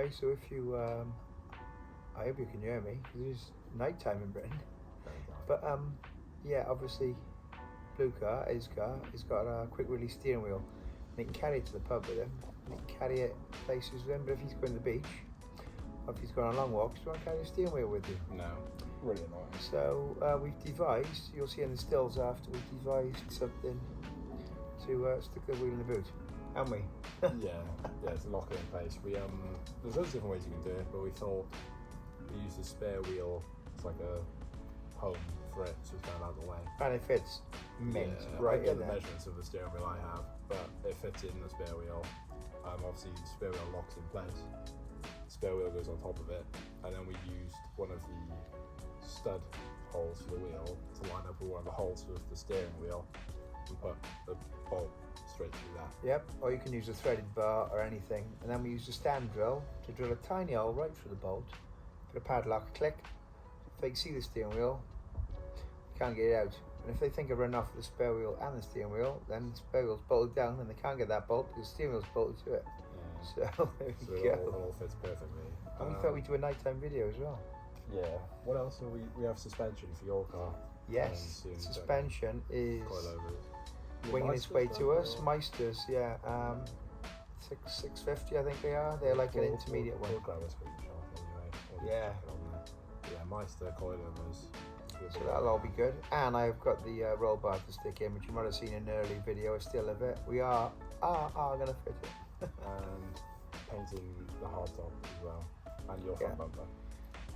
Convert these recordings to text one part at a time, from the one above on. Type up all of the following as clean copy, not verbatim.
Okay, so if you, I hope you can hear me, because it is night time in Britain. But yeah, obviously, blue car, his car, he's got a quick release steering wheel. And he can carry it to the pub with him. And he can carry it places with him. But if he's going to the beach, or if he's going on long walks, you want to carry a steering wheel with you? No, really annoying. So we've devised, you'll see in the stills after, we've devised something to stick the wheel in the boot, haven't we? yeah, it's a locker in place. We there's loads of different ways you can do it, but we thought we use the spare wheel. It's like a home for it, so it's kind of out of the way. And it fits mint right I get in the there. measurements of the steering wheel I have, but it fits in the spare wheel. Obviously the spare wheel locks in place. The spare wheel goes on top of it, and then we used one of the stud holes for the wheel to line up with one of the holes for the steering wheel and put the bolt straight through that. Yep, or you can use a threaded bar or anything. And then we use a stand drill to drill a tiny hole right through the bolt. Put a padlock, click. If they can see the steering wheel, you can't get it out. And if they think of running off the spare wheel and the steering wheel, then the spare wheel's bolted down and they can't get that bolt because the steering wheel's bolted to it. Yeah. So there So we it go. all fits perfectly. And we thought we'd do a nighttime video as well. Yeah. What else? So we have suspension for your car. Yes, soon, suspension is coilovers. winging its way to us. Meisters, yeah. 650 I think they are. They're like an intermediate one. We'll grab a screenshot anyway. We'll Yeah. check it on there. Yeah, Meister coilovers. So that'll all be good. And I've got the roll bar to stick in, which you might have seen in an early video. I still have it. We are going to fit it. And painting the hardtop as well. And your front bumper.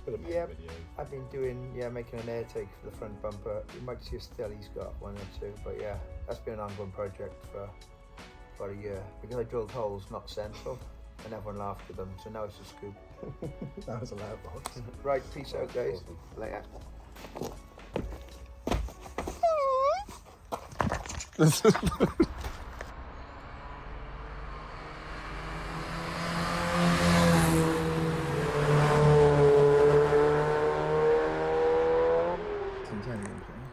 Bit of Yeah, video. I've been doing, making an air take for the front bumper. You might see a still, he's got one or two. But yeah, that's been an ongoing project for about a year. Because I drilled holes, not central. And everyone laughed at them, so now it's a scoop. That was a loud box. Right, peace out guys. Later.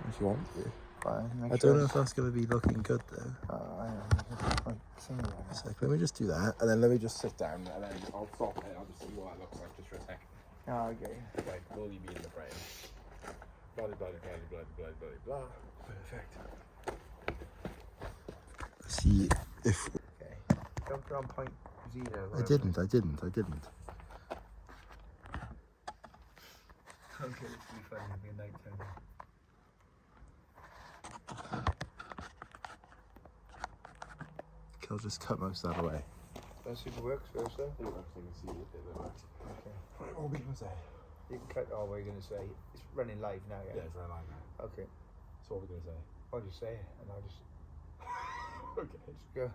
If you want to. Fine, I don't know if that's going to be looking good though. So let me just do that, and then let me just sit down, and then I'll stop it. I'll just see what that looks like just for a second. Oh, okay. Okay, will you be in the frame? Blah, blah, blah, blah, blah, blah, blah, blah. Perfect. Let's see if... Okay. Don't put on 0.0. I didn't. Okay, this will be fun. It'll be a night time. I'll just cut most of that away. Let's see if it works first though. It works, you can see it works. Okay. Right, what are we going to say? You can cut, what are you going to say? It's running live now, yeah? Yeah, it's right like that. Okay. So what are we going to say? I'll just say it and I'll just Okay. go.